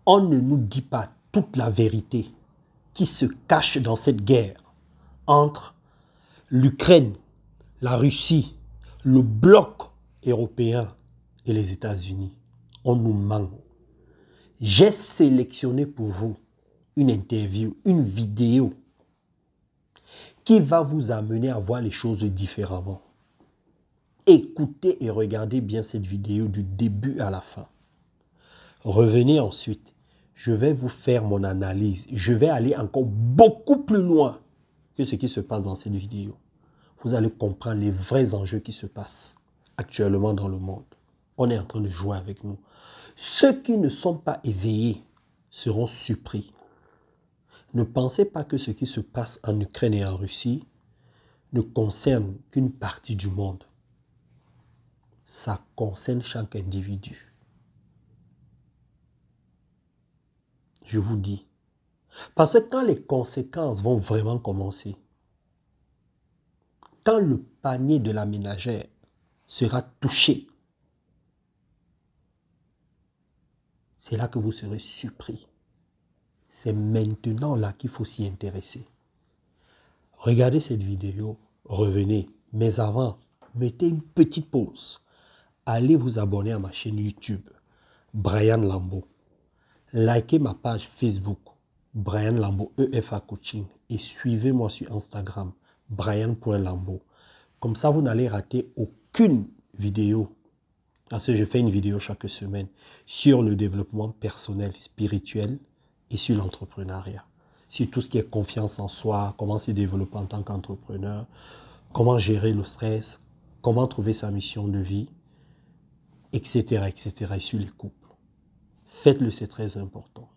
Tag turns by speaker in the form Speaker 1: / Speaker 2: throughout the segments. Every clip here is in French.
Speaker 1: on ne nous dit pas toute la vérité qui se cache dans cette guerre entre l'Ukraine, la Russie, le bloc européen et les États-Unis. On nous ment. J'ai sélectionné pour vous une interview, une vidéo qui va vous amener à voir les choses différemment. Écoutez et regardez bien cette vidéo du début à la fin. Revenez ensuite. Je vais vous faire mon analyse. Je vais aller encore beaucoup plus loin que ce qui se passe dans cette vidéo. Vous allez comprendre les vrais enjeux qui se passent actuellement dans le monde. On est en train de jouer avec nous. Ceux qui ne sont pas éveillés seront surpris. Ne pensez pas que ce qui se passe en Ukraine et en Russie ne concerne qu'une partie du monde. Ça concerne chaque individu. Je vous dis. Parce que quand les conséquences vont vraiment commencer, quand le panier de la ménagère sera touché, c'est là que vous serez surpris. C'est maintenant là qu'il faut s'y intéresser. Regardez cette vidéo, revenez. Mais avant, mettez une petite pause. Allez vous abonner à ma chaîne YouTube, Brian Lambeau. Likez ma page Facebook, Brian Lambeau EFA Coaching. Et suivez-moi sur Instagram, Brian.Lambeau. Comme ça, vous n'allez rater aucune vidéo. Parce que je fais une vidéo chaque semaine sur le développement personnel, spirituel et sur l'entrepreneuriat. Sur tout ce qui est confiance en soi, comment se développer en tant qu'entrepreneur, comment gérer le stress, comment trouver sa mission de vie, etc., etc. et sur les couples. Faites-le, c'est très important.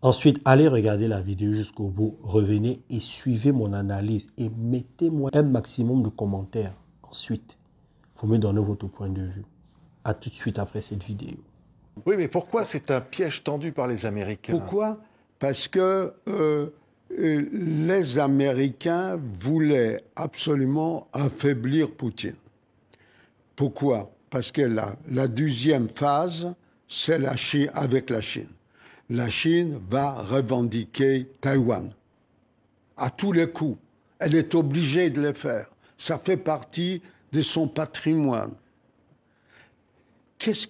Speaker 1: Ensuite, allez regarder la vidéo jusqu'au bout, revenez et suivez mon analyse et mettez-moi un maximum de commentaires. Ensuite, vous me donnez votre point de vue. À tout de suite après cette vidéo.
Speaker 2: Oui, mais pourquoi c'est un piège tendu par les Américains?
Speaker 3: Pourquoi? Parce que les Américains voulaient absolument affaiblir Poutine. Pourquoi? Parce que la deuxième phase, c'est la Chine avec la Chine. La Chine va revendiquer Taïwan à tous les coups. Elle est obligée de le faire. Ça fait partie de son patrimoine. Qu'est-ce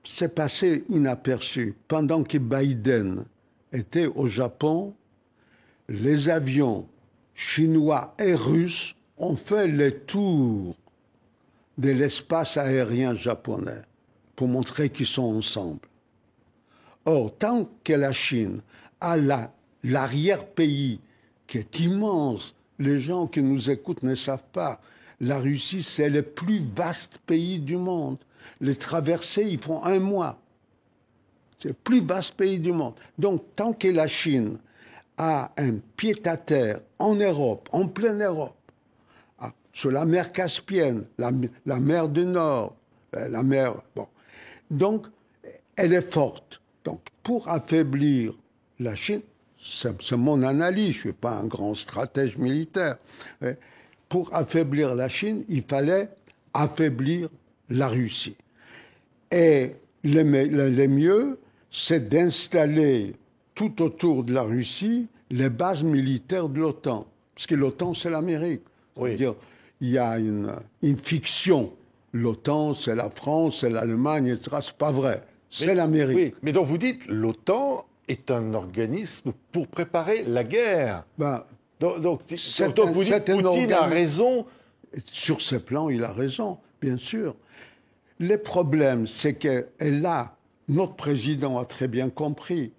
Speaker 3: qui s'est passé inaperçu? Pendant que Biden était au Japon, les avions chinois et russes ont fait le tour de l'espace aérien japonais pour montrer qu'ils sont ensemble. Or, tant que la Chine a l'arrière-pays qui est immense, les gens qui nous écoutent ne savent pas, la Russie, c'est le plus vaste pays du monde. Les traversées, ils font 1 mois. C'est le plus vaste pays du monde. Donc, tant que la Chine a un pied-à-terre en Europe, en pleine Europe, sur la mer Caspienne, la mer du Nord, la mer... Bon. Donc, elle est forte. Donc, pour affaiblir la Chine, c'est mon analyse, je ne suis pas un grand stratège militaire, mais pour affaiblir la Chine, il fallait affaiblir la Russie. Et le mieux, c'est d'installer tout autour de la Russie les bases militaires de l'OTAN. Parce que l'OTAN, c'est l'Amérique.
Speaker 2: Oui.
Speaker 3: C'est-à-dire, il y a une fiction. L'OTAN, c'est la France, c'est l'Allemagne, etc. C'est pas vrai. C'est l'Amérique.
Speaker 2: Oui, mais donc vous dites, l'OTAN est un organisme pour préparer la guerre.
Speaker 3: Ben,
Speaker 2: Donc vous dites, Poutine a raison.
Speaker 3: Sur ce plan, il a raison, bien sûr. Le problème, c'est que, et là, notre président a très bien compris,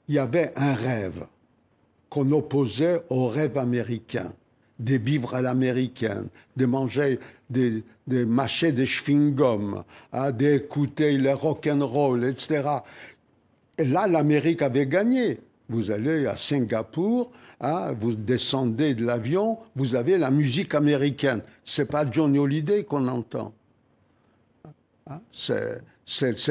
Speaker 3: il y avait un rêve qu'on opposait au rêve américain, de vivre à l'américaine, de manger, de mâcher des chewing-gums, d'écouter le rock'n'roll, etc. Et là, l'Amérique avait gagné. Vous allez à Singapour, vous descendez de l'avion, vous avez la musique américaine. Ce n'est pas Johnny Hallyday qu'on entend. C'est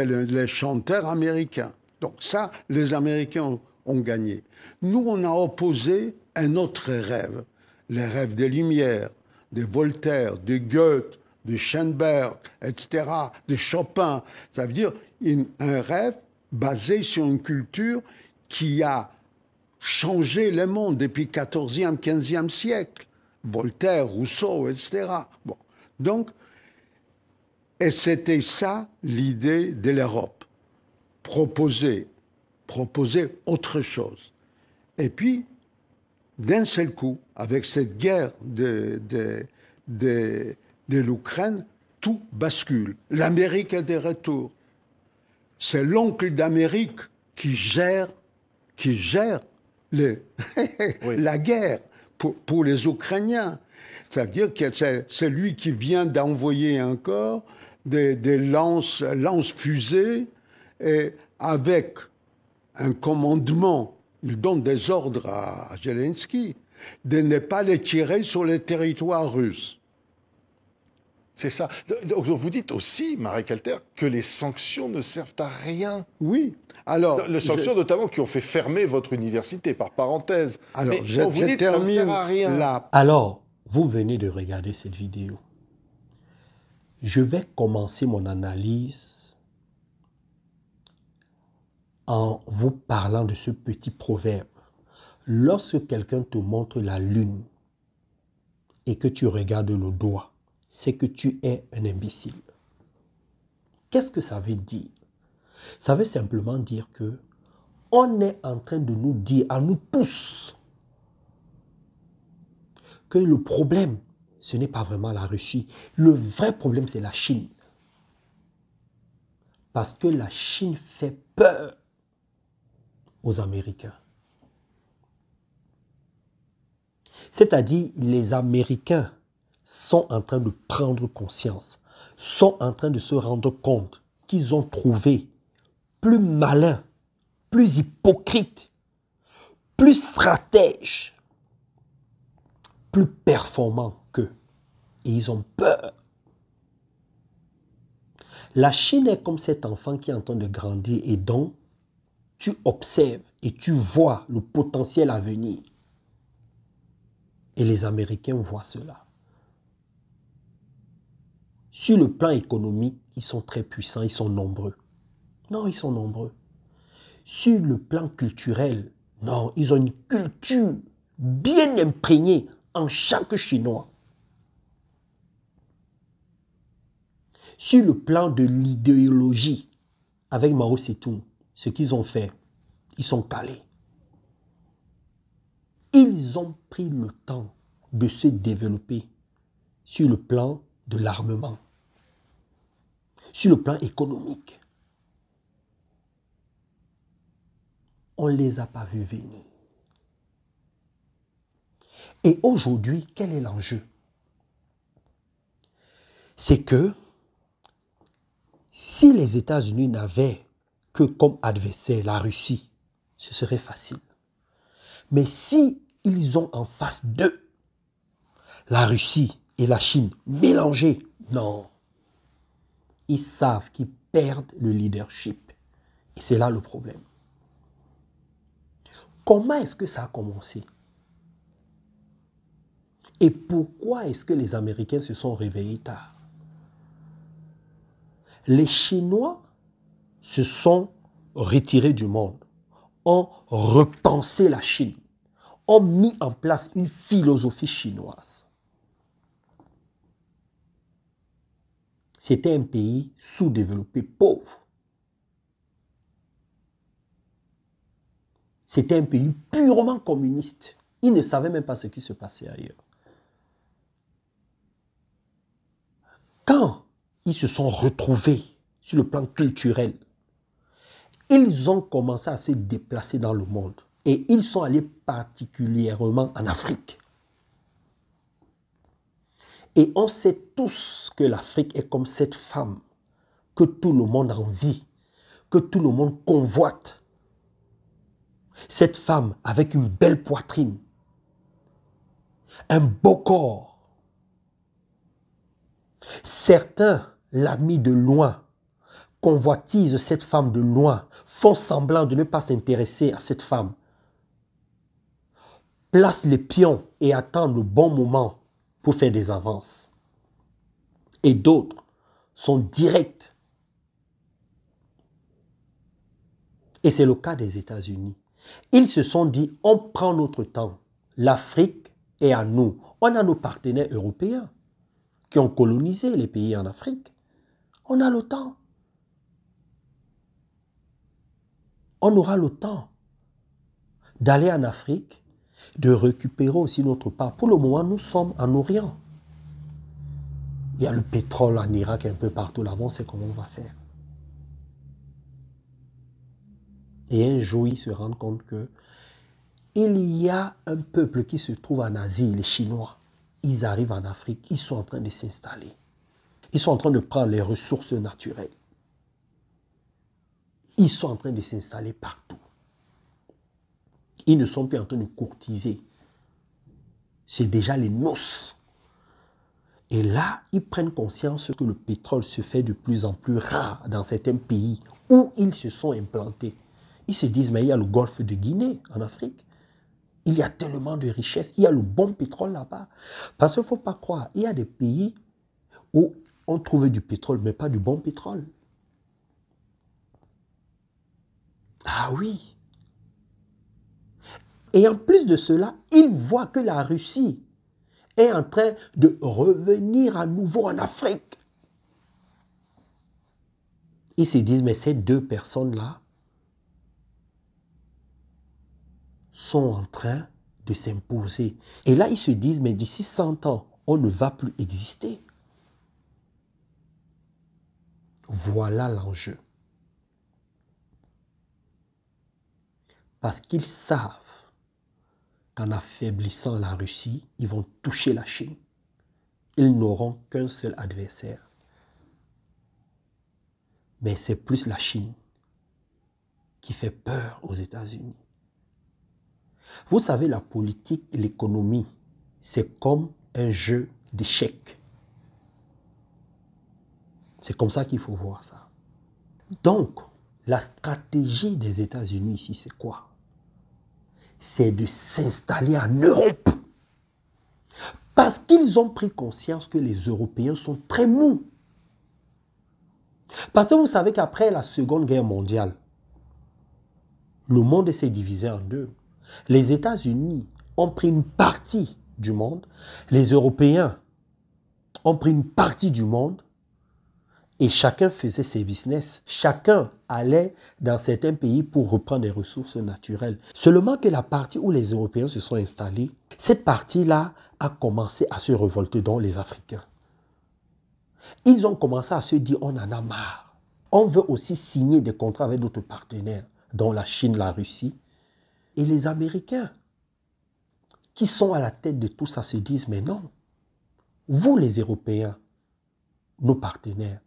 Speaker 3: les chanteurs américains. Donc ça, les Américains ont gagné. Nous, on a opposé un autre rêve, les rêves des Lumières, de Voltaire, de Goethe, de Schoenberg, etc., de Chopin. Ça veut dire un rêve basée sur une culture qui a changé le monde depuis le 14e, 15e siècle. Voltaire, Rousseau, etc. Bon. Donc, et c'était ça l'idée de l'Europe. Proposer autre chose. Et puis, d'un seul coup, avec cette guerre de l'Ukraine, tout bascule. L'Amérique est de retour. C'est l'oncle d'Amérique qui gère
Speaker 2: Oui.
Speaker 3: la guerre pour les Ukrainiens. C'est-à-dire que c'est lui qui vient d'envoyer encore des lance-fusées et avec un commandement, il donne des ordres à Zelensky de ne pas les tirer sur le territoire russe.
Speaker 2: C'est ça. Donc vous dites aussi, Marek Alter, que les sanctions ne servent à rien.
Speaker 3: Oui. Alors,
Speaker 2: Les sanctions notamment qui ont fait fermer votre université, par parenthèse.
Speaker 3: Alors,
Speaker 2: Mais
Speaker 3: je
Speaker 2: vous dites que ça ne sert à rien.
Speaker 3: là.
Speaker 1: Alors, vous venez de regarder cette vidéo. Je vais commencer mon analyse en vous parlant de ce petit proverbe. Lorsque quelqu'un te montre la lune et que tu regardes le doigt, c'est que tu es un imbécile. Qu'est-ce que ça veut dire? Ça veut simplement dire que on est en train de nous dire à nous tous que le problème, ce n'est pas vraiment la Russie. Le vrai problème, c'est la Chine. Parce que la Chine fait peur aux Américains. C'est-à-dire, les Américains sont en train de prendre conscience, sont en train de se rendre compte qu'ils ont trouvé plus malin, plus hypocrite, plus stratège, plus performant qu'eux. Et ils ont peur. La Chine est comme cet enfant qui est en train de grandir et dont tu observes et tu vois le potentiel à venir. Et les Américains voient cela. Sur le plan économique, ils sont très puissants, ils sont nombreux. Non, ils sont nombreux. Sur le plan culturel, non, ils ont une culture bien imprégnée en chaque Chinois. Sur le plan de l'idéologie, avec Mao Tse-tung, ce qu'ils ont fait, ils sont calés. Ils ont pris le temps de se développer sur le plan de l'armement, sur le plan économique. On ne les a pas vus venir. Et aujourd'hui, quel est l'enjeu? C'est que si les États-Unis n'avaient que comme adversaire la Russie, ce serait facile. Mais si ils ont en face d'eux la Russie et la Chine mélangées, non. Ils savent qu'ils perdent le leadership. Et c'est là le problème. Comment est-ce que ça a commencé? Et pourquoi est-ce que les Américains se sont réveillés tard? Les Chinois se sont retirés du monde, ont repensé la Chine, ont mis en place une philosophie chinoise. C'était un pays sous-développé, pauvre. C'était un pays purement communiste. Ils ne savaient même pas ce qui se passait ailleurs. Quand ils se sont retrouvés sur le plan culturel, ils ont commencé à se déplacer dans le monde. Et ils sont allés particulièrement en Afrique. Et on sait tous que l'Afrique est comme cette femme que tout le monde envie, que tout le monde convoite. Cette femme avec une belle poitrine, un beau corps. Certains la mis de loin, convoitisent cette femme de loin, font semblant de ne pas s'intéresser à cette femme, placent les pions et attendent le bon moment pour faire des avances. Et d'autres sont directs. Et c'est le cas des États-Unis. Ils se sont dit, on prend notre temps. L'Afrique est à nous. On a nos partenaires européens qui ont colonisé les pays en Afrique. On a le temps. On aura le temps d'aller en Afrique, de récupérer aussi notre part. Pour le moment, nous sommes en Orient. Il y a le pétrole en Irak un peu partout là-bas, on sait comment on va faire. Et un jour, ils se rendent compte que il y a un peuple qui se trouve en Asie, les Chinois. Ils arrivent en Afrique, ils sont en train de s'installer. Ils sont en train de prendre les ressources naturelles. Ils sont en train de s'installer partout. Ils ne sont plus en train de courtiser. C'est déjà les noces. Et là, ils prennent conscience que le pétrole se fait de plus en plus rare dans certains pays où ils se sont implantés. Ils se disent, mais il y a le golfe de Guinée en Afrique. Il y a tellement de richesses. Il y a le bon pétrole là-bas. Parce qu'il ne faut pas croire, il y a des pays où on trouve du pétrole, mais pas du bon pétrole. Ah oui. Et en plus de cela, ils voient que la Russie est en train de revenir à nouveau en Afrique. Ils se disent, mais ces deux personnes-là sont en train de s'imposer. Et là, ils se disent, mais d'ici 100 ans, on ne va plus exister. Voilà l'enjeu. Parce qu'ils savent qu'en affaiblissant la Russie, ils vont toucher la Chine. Ils n'auront qu'un seul adversaire. Mais c'est plus la Chine qui fait peur aux États-Unis. Vous savez, la politique et l'économie, c'est comme un jeu d'échecs. C'est comme ça qu'il faut voir ça. Donc, la stratégie des États-Unis ici, c'est quoi? C'est de s'installer en Europe. Parce qu'ils ont pris conscience que les Européens sont très mous. Parce que vous savez qu'après la Seconde Guerre mondiale, le monde s'est divisé en deux. Les États-Unis ont pris une partie du monde, les Européens ont pris une partie du monde et chacun faisait ses business. Chacun allait dans certains pays pour reprendre des ressources naturelles. Seulement que la partie où les Européens se sont installés, cette partie-là a commencé à se révolter, dont les Africains. Ils ont commencé à se dire, on en a marre. On veut aussi signer des contrats avec d'autres partenaires, dont la Chine, la Russie. Et les Américains, qui sont à la tête de tout ça, se disent, mais non, vous les Européens, nos partenaires,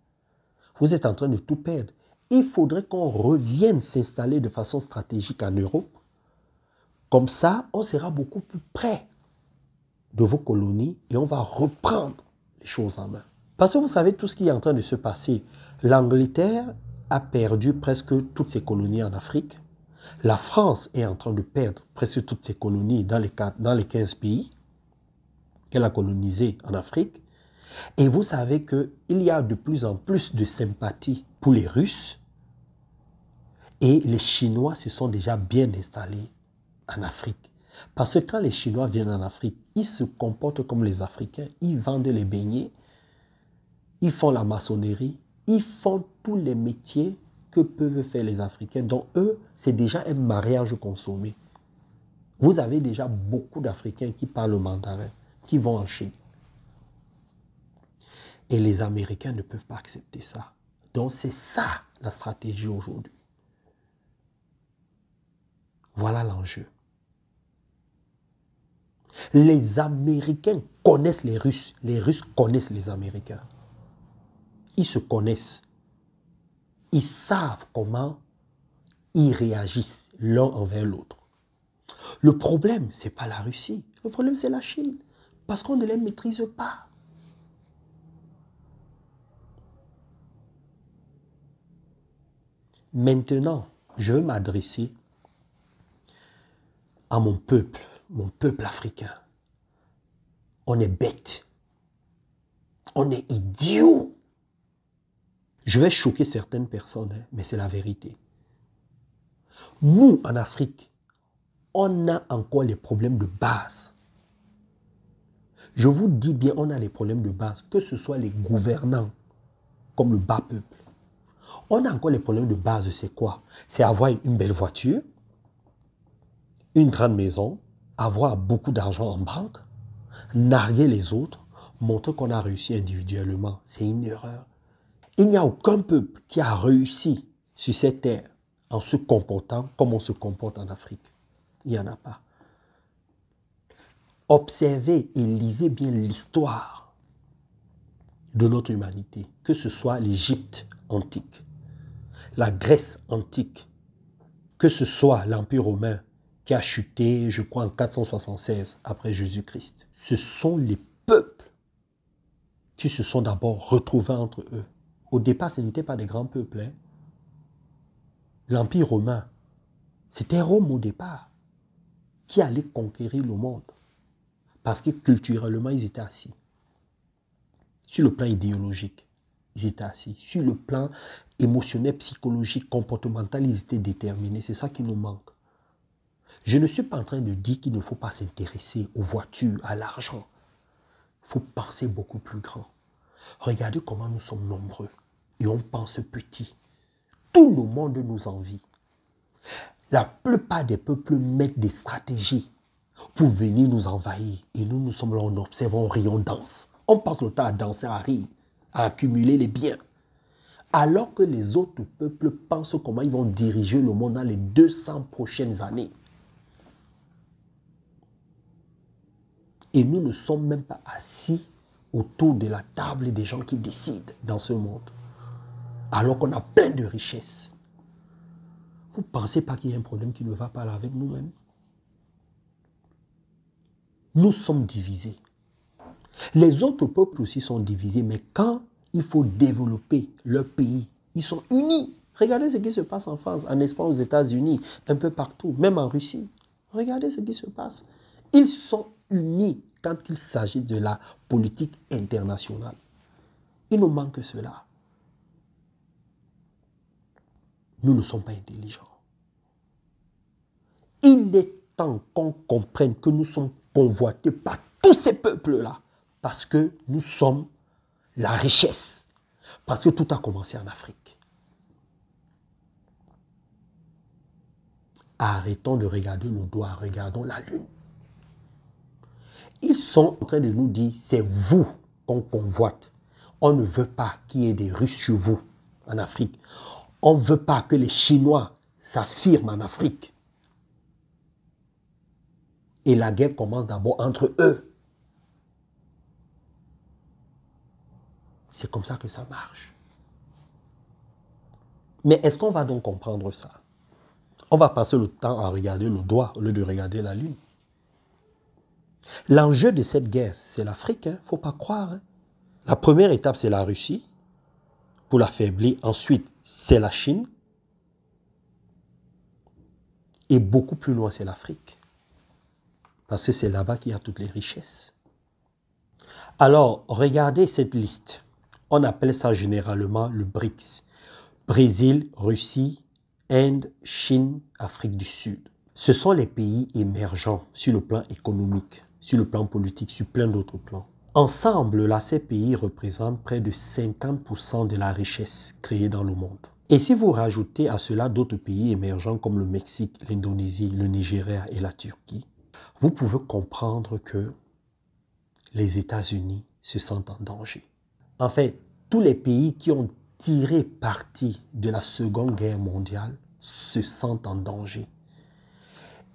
Speaker 1: vous êtes en train de tout perdre. Il faudrait qu'on revienne s'installer de façon stratégique en Europe. Comme ça, on sera beaucoup plus près de vos colonies et on va reprendre les choses en main. Parce que vous savez tout ce qui est en train de se passer. L'Angleterre a perdu presque toutes ses colonies en Afrique. La France est en train de perdre presque toutes ses colonies dans les 15 pays qu'elle a colonisés en Afrique. Et vous savez qu'il y a de plus en plus de sympathie pour les Russes. Et les Chinois se sont déjà bien installés en Afrique. Parce que quand les Chinois viennent en Afrique, ils se comportent comme les Africains. Ils vendent les beignets, ils font la maçonnerie, ils font tous les métiers que peuvent faire les Africains. Donc eux, c'est déjà un mariage consommé. Vous avez déjà beaucoup d'Africains qui parlent mandarin, qui vont en Chine. Et les Américains ne peuvent pas accepter ça. Donc c'est ça la stratégie aujourd'hui. Voilà l'enjeu. Les Américains connaissent les Russes connaissent les Américains. Ils se connaissent. Ils savent comment ils réagissent l'un envers l'autre. Le problème, ce n'est pas la Russie. Le problème, c'est la Chine. Parce qu'on ne les maîtrise pas. Maintenant, je veux m'adresser à mon peuple africain. On est bête. On est idiot. Je vais choquer certaines personnes, mais c'est la vérité. Nous, en Afrique, on a encore les problèmes de base. Je vous dis bien, on a les problèmes de base, que ce soit les gouvernants, comme le bas peuple. On a encore les problèmes de base, c'est quoi? C'est avoir une belle voiture, une grande maison, avoir beaucoup d'argent en banque, narguer les autres, montrer qu'on a réussi individuellement. C'est une erreur. Il n'y a aucun peuple qui a réussi sur cette terre en se comportant comme on se comporte en Afrique. Il n'y en a pas. Observez et lisez bien l'histoire de notre humanité, que ce soit l'Égypte antique, la Grèce antique, que ce soit l'Empire romain qui a chuté, je crois, en 476 après Jésus-Christ. Ce sont les peuples qui se sont d'abord retrouvés entre eux. Au départ, ce n'étaient pas des grands peuples. Hein. L'Empire romain, c'était Rome au départ qui allait conquérir le monde. Parce que culturellement, ils étaient assis. Sur le plan idéologique, ils étaient assis. Sur le plan émotionnel, psychologique, comportemental, ils étaient déterminés. C'est ça qui nous manque. Je ne suis pas en train de dire qu'il ne faut pas s'intéresser aux voitures, à l'argent. Il faut penser beaucoup plus grand. Regardez comment nous sommes nombreux et on pense petit. Tout le monde nous envie. La plupart des peuples mettent des stratégies pour venir nous envahir. Et nous, nous sommes là, on observe, on rit, on danse. On passe le temps à danser, à rire, à accumuler les biens. Alors que les autres peuples pensent comment ils vont diriger le monde dans les 200 prochaines années. Et nous ne sommes même pas assis autour de la table des gens qui décident dans ce monde. Alors qu'on a plein de richesses. Vous ne pensez pas qu'il y a un problème qui ne va pas là avec nous-mêmes? Nous sommes divisés. Les autres peuples aussi sont divisés, mais quand il faut développer leur pays, ils sont unis. Regardez ce qui se passe en France, en Espagne, aux États-Unis, un peu partout, même en Russie. Regardez ce qui se passe. Ils sont unis quand il s'agit de la politique internationale. Il nous manque cela. Nous ne sommes pas intelligents. Il est temps qu'on comprenne que nous sommes convoités par tous ces peuples-là parce que nous sommes la richesse. Parce que tout a commencé en Afrique. Arrêtons de regarder le doigt, regardons la lune. Ils sont en train de nous dire, c'est vous qu'on convoite. On ne veut pas qu'il y ait des Russes chez vous en Afrique. On ne veut pas que les Chinois s'affirment en Afrique. Et la guerre commence d'abord entre eux. C'est comme ça que ça marche. Mais est-ce qu'on va donc comprendre ça? On va passer le temps à regarder le doigt au lieu de regarder la lune. L'enjeu de cette guerre, c'est l'Afrique, il ne faut pas croire. Hein. La première étape, c'est la Russie, pour l'affaiblir. Ensuite, c'est la Chine. Et beaucoup plus loin, c'est l'Afrique. Parce que c'est là-bas qu'il y a toutes les richesses. Alors, regardez cette liste. On appelle ça généralement le BRICS. Brésil, Russie, Inde, Chine, Afrique du Sud. Ce sont les pays émergents sur le plan économique, sur le plan politique, sur plein d'autres plans. Ensemble, là, ces pays représentent près de 50% de la richesse créée dans le monde. Et si vous rajoutez à cela d'autres pays émergents comme le Mexique, l'Indonésie, le Nigeria et la Turquie, vous pouvez comprendre que les États-Unis se sentent en danger. En fait, tous les pays qui ont tiré parti de la Seconde Guerre mondiale se sentent en danger.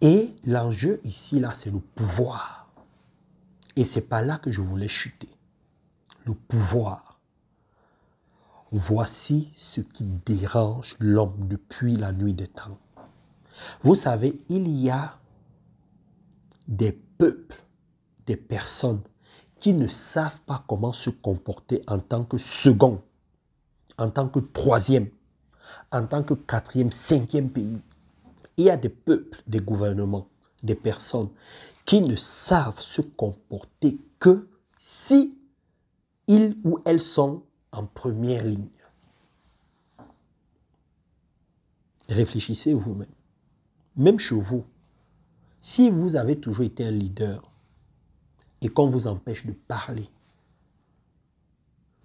Speaker 1: Et l'enjeu ici, là, c'est le pouvoir. Et c'est pas là que je voulais chuter. Le pouvoir. Voici ce qui dérange l'homme depuis la nuit des temps. Vous savez, il y a des peuples, des personnes qui ne savent pas comment se comporter en tant que second, en tant que troisième, en tant que quatrième, cinquième pays. Il y a des peuples, des gouvernements, des personnes qui ne savent se comporter que si ils ou elles sont en première ligne. Réfléchissez vous-même. même chez vous, si vous avez toujours été un leader et qu'on vous empêche de parler,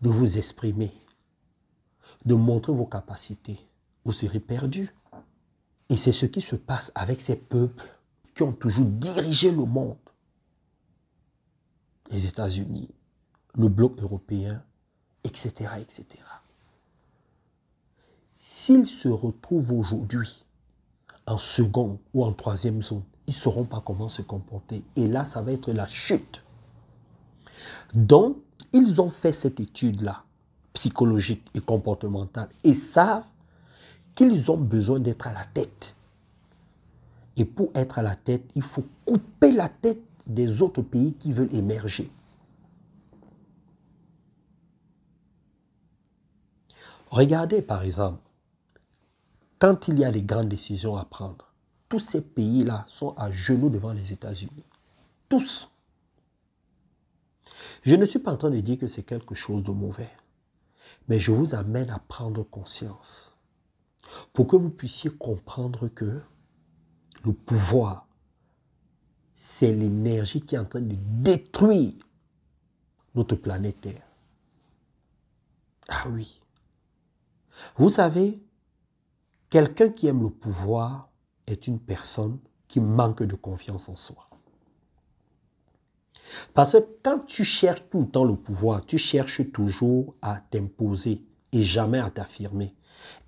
Speaker 1: de vous exprimer, de montrer vos capacités, vous serez perdu. Et c'est ce qui se passe avec ces peuples qui ont toujours dirigé le monde. Les États-Unis, le bloc européen, etc., etc. S'ils se retrouvent aujourd'hui en seconde ou en troisième zone, ils ne sauront pas comment se comporter. Et là, ça va être la chute. Donc, ils ont fait cette étude-là, psychologique et comportementale, et savent qu'ils ont besoin d'être à la tête. Et pour être à la tête, il faut couper la tête des autres pays qui veulent émerger. Regardez par exemple, quand il y a des grandes décisions à prendre, tous ces pays-là sont à genoux devant les États-Unis. Tous. Je ne suis pas en train de dire que c'est quelque chose de mauvais, mais je vous amène à prendre conscience pour que vous puissiez comprendre que le pouvoir, c'est l'énergie qui est en train de détruire notre planète Terre. Ah oui. Vous savez, quelqu'un qui aime le pouvoir est une personne qui manque de confiance en soi. Parce que quand tu cherches tout le temps le pouvoir, tu cherches toujours à t'imposer et jamais à t'affirmer.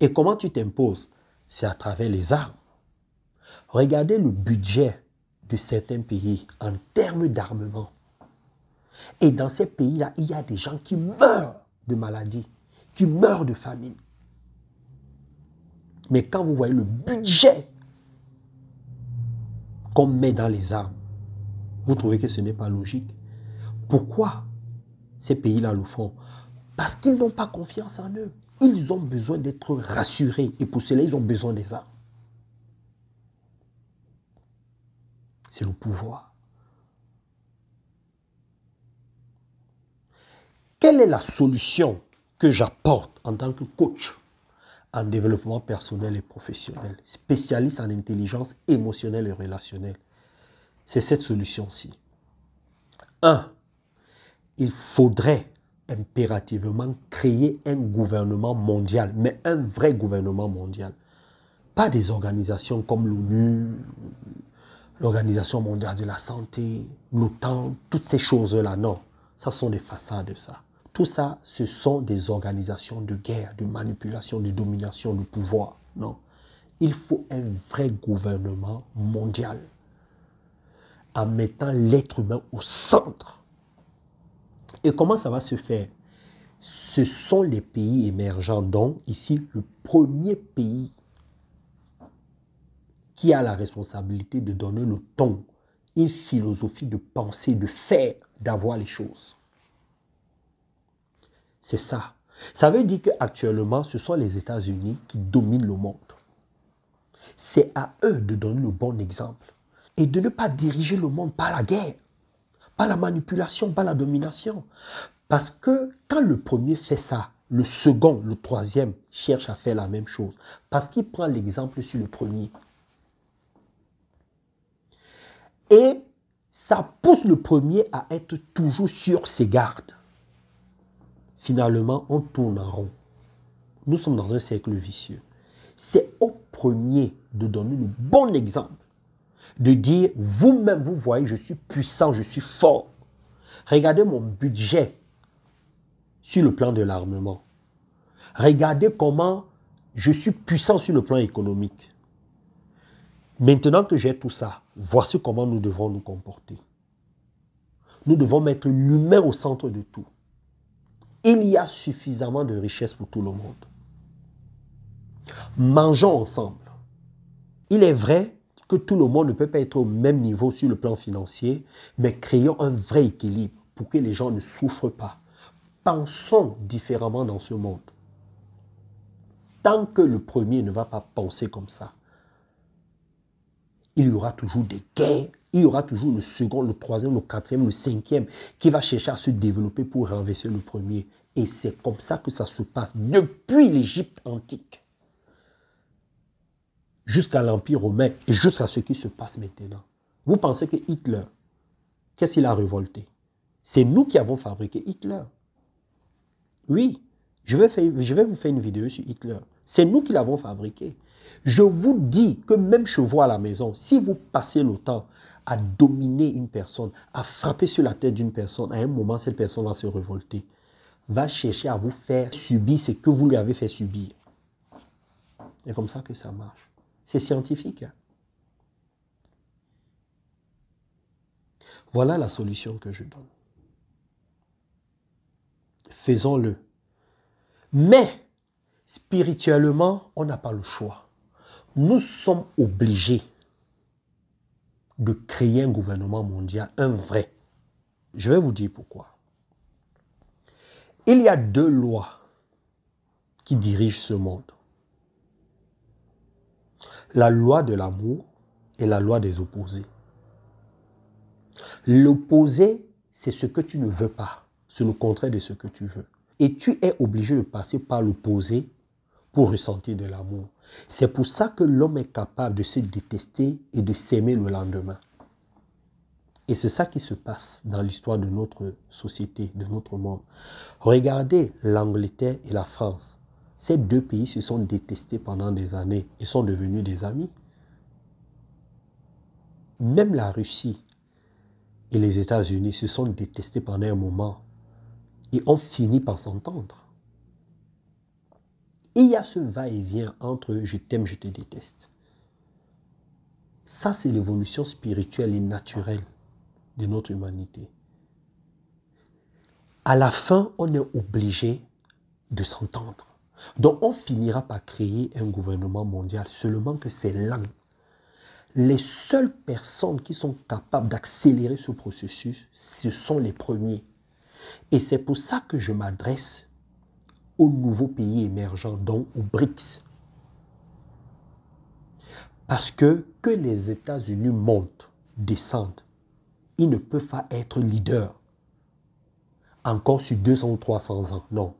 Speaker 1: Et comment tu t'imposes? C'est à travers les armes. Regardez le budget de certains pays en termes d'armement. Et dans ces pays-là, il y a des gens qui meurent de maladies, qui meurent de famine. Mais quand vous voyez le budget qu'on met dans les armes, vous trouvez que ce n'est pas logique. Pourquoi ces pays-là le font? Parce qu'ils n'ont pas confiance en eux. Ils ont besoin d'être rassurés. Et pour cela, ils ont besoin des armes. C'est le pouvoir. Quelle est la solution que j'apporte en tant que coach en développement personnel et professionnel, spécialiste en intelligence émotionnelle et relationnelle? C'est cette solution-ci. 1. Il faudrait impérativement créer un gouvernement mondial, mais un vrai gouvernement mondial. Pas des organisations comme l'ONU, l'Organisation mondiale de la santé, l'OTAN, toutes ces choses-là. Non, ça sont des façades de ça. Tout ça, ce sont des organisations de guerre, de manipulation, de domination, de pouvoir. Non, il faut un vrai gouvernement mondial en mettant l'être humain au centre. Et comment ça va se faire? Ce sont les pays émergents, donc ici, le premier pays qui a la responsabilité de donner le ton, une philosophie de penser, de faire, d'avoir les choses. C'est ça. Ça veut dire qu'actuellement, ce sont les États-Unis qui dominent le monde. C'est à eux de donner le bon exemple et de ne pas diriger le monde par la guerre, par la manipulation, par la domination. Parce que quand le premier fait ça, le second, le troisième cherche à faire la même chose. Parce qu'il prend l'exemple sur le premier. Et ça pousse le premier à être toujours sur ses gardes. Finalement, on tourne en rond. Nous sommes dans un cercle vicieux. C'est au premier de donner le bon exemple. De dire, vous-même, vous voyez, je suis puissant, je suis fort. Regardez mon budget sur le plan de l'armement. Regardez comment je suis puissant sur le plan économique. Maintenant que j'ai tout ça, voici comment nous devons nous comporter. Nous devons mettre l'humain au centre de tout. Il y a suffisamment de richesses pour tout le monde. Mangeons ensemble. Il est vrai que tout le monde ne peut pas être au même niveau sur le plan financier, mais créons un vrai équilibre pour que les gens ne souffrent pas. Pensons différemment dans ce monde. Tant que le premier ne va pas penser comme ça, il y aura toujours des guerres, il y aura toujours le second, le troisième, le quatrième, le cinquième qui va chercher à se développer pour renverser le premier. Et c'est comme ça que ça se passe depuis l'Égypte antique. jusqu'à l'Empire romain et jusqu'à ce qui se passe maintenant. Vous pensez que Hitler, qu'est-ce qu'il a révolté? C'est nous qui avons fabriqué Hitler. Oui, je vais vous faire une vidéo sur Hitler. C'est nous qui l'avons fabriqué. Je vous dis que même chez vous à la maison, si vous passez le temps à dominer une personne, à frapper sur la tête d'une personne, à un moment, cette personne va se révolter, va chercher à vous faire subir ce que vous lui avez fait subir. C'est comme ça que ça marche. C'est scientifique. Hein? Voilà la solution que je donne. Faisons-le. Mais, spirituellement, on n'a pas le choix. Nous sommes obligés de créer un gouvernement mondial, un vrai. Je vais vous dire pourquoi. Il y a deux lois qui dirigent ce monde. La loi de l'amour et la loi des opposés. L'opposé, c'est ce que tu ne veux pas. C'est le contraire de ce que tu veux. Et tu es obligé de passer par l'opposé pour ressentir de l'amour. C'est pour ça que l'homme est capable de se détester et de s'aimer le lendemain. Et c'est ça qui se passe dans l'histoire de notre société, de notre monde. Regardez l'Angleterre et la France. Ces deux pays se sont détestés pendant des années et sont devenus des amis. Même la Russie et les États-Unis se sont détestés pendant un moment et ont fini par s'entendre. Il y a ce va-et-vient entre je t'aime, je te déteste. Ça, c'est l'évolution spirituelle et naturelle de notre humanité. À la fin, on est obligé de s'entendre. Donc, on finira par créer un gouvernement mondial, seulement que c'est lent. Les seules personnes qui sont capables d'accélérer ce processus, ce sont les premiers. Et c'est pour ça que je m'adresse aux nouveaux pays émergents, donc aux BRICS. Parce que les États-Unis montent, descendent, ils ne peuvent pas être leaders encore sur 200 ou 300 ans. Non,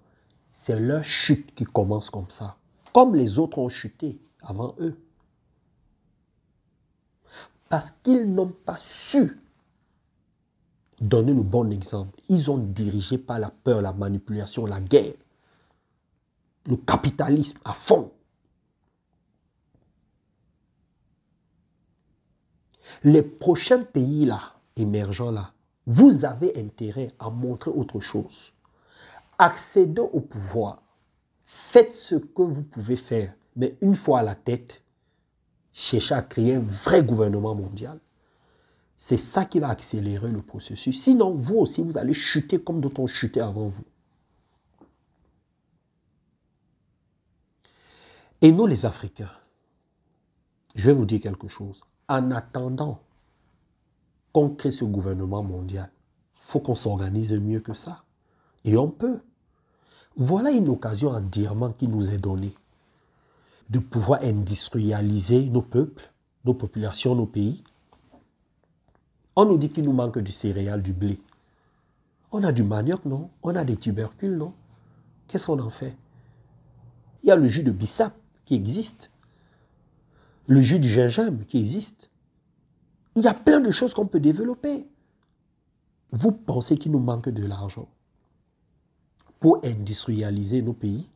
Speaker 1: c'est leur chute qui commence comme ça. Comme les autres ont chuté avant eux. Parce qu'ils n'ont pas su donner le bon exemple. Ils ont dirigé par la peur, la manipulation, la guerre, le capitalisme à fond. Les prochains pays là, émergents là, vous avez intérêt à montrer autre chose. Accédez au pouvoir. Faites ce que vous pouvez faire. Mais une fois à la tête, cherchez à créer un vrai gouvernement mondial. C'est ça qui va accélérer le processus. Sinon, vous aussi, vous allez chuter comme d'autres ont chuté avant vous. Et nous, les Africains, je vais vous dire quelque chose. En attendant qu'on crée ce gouvernement mondial, il faut qu'on s'organise mieux que ça. Et on peut. Voilà une occasion en diamant qui nous est donnée de pouvoir industrialiser nos peuples, nos populations, nos pays. On nous dit qu'il nous manque du céréal, du blé. On a du manioc, non? On a des tubercules, non? Qu'est-ce qu'on en fait? Il y a le jus de bissap qui existe. Le jus du gingembre qui existe. Il y a plein de choses qu'on peut développer. Vous pensez qu'il nous manque de l'argent pour industrialiser nos pays?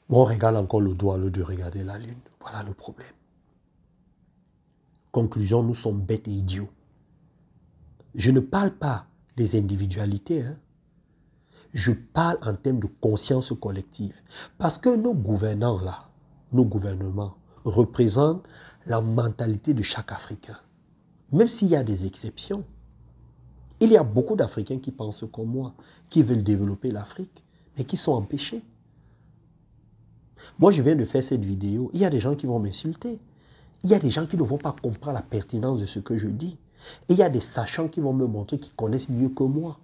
Speaker 1: On regarde encore le doigt de regarder la lune. Voilà le problème. Conclusion, nous sommes bêtes et idiots. Je ne parle pas des individualités. Hein. Je parle en termes de conscience collective. Parce que nos gouvernants là, nos gouvernements représentent la mentalité de chaque Africain. Même s'il y a des exceptions. Il y a beaucoup d'Africains qui pensent comme moi, qui veulent développer l'Afrique, mais qui sont empêchés. Moi, je viens de faire cette vidéo. Il y a des gens qui vont m'insulter. Il y a des gens qui ne vont pas comprendre la pertinence de ce que je dis. Et il y a des sachants qui vont me montrer qu'ils connaissent mieux que moi.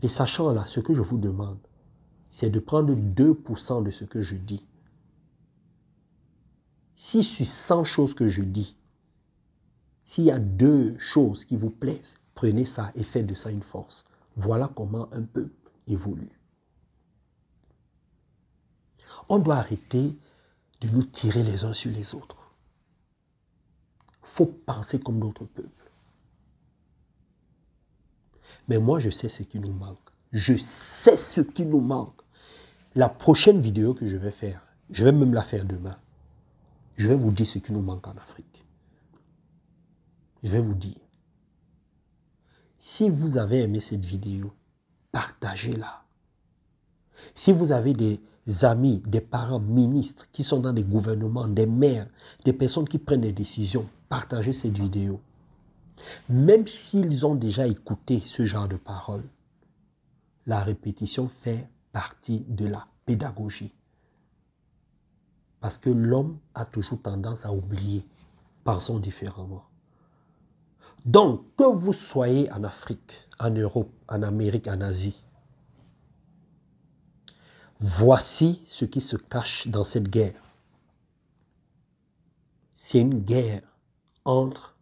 Speaker 1: Les sachants, là, ce que je vous demande, c'est de prendre 2% de ce que je dis. Si sur 100 choses que je dis, s'il y a 2 choses qui vous plaisent, prenez ça et faites de ça une force. Voilà comment un peuple évolue. On doit arrêter de nous tirer les uns sur les autres. Il faut penser comme notre peuple. Mais moi, je sais ce qui nous manque. Je sais ce qui nous manque. La prochaine vidéo que je vais faire, je vais même la faire demain. Je vais vous dire ce qui nous manque en Afrique. Je vais vous dire. Si vous avez aimé cette vidéo, partagez-la. Si vous avez des amis, des parents ministres qui sont dans des gouvernements, des maires, des personnes qui prennent des décisions, partagez cette vidéo. Même s'ils ont déjà écouté ce genre de paroles, la répétition fait partie de la pédagogie. Parce que l'homme a toujours tendance à oublier. Pensons différemment. Donc, que vous soyez en Afrique, en Europe, en Amérique, en Asie, voici ce qui se cache dans cette guerre. C'est une guerre entre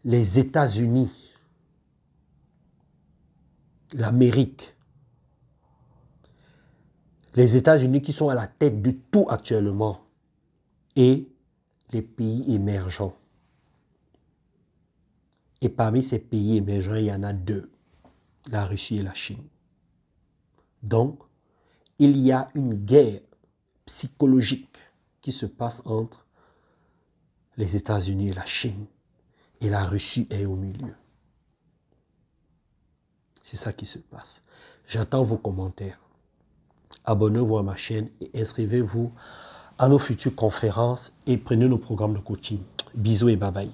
Speaker 1: les États-Unis, l'Amérique, les États-Unis qui sont à la tête de tout actuellement, et les pays émergents. Et parmi ces pays émergents, il y en a deux, la Russie et la Chine. Donc, il y a une guerre psychologique qui se passe entre les États-Unis et la Chine. Et la Russie est au milieu. C'est ça qui se passe. J'attends vos commentaires. Abonnez-vous à ma chaîne et inscrivez-vous à nos futures conférences et prenez nos programmes de coaching. Bisous et bye bye.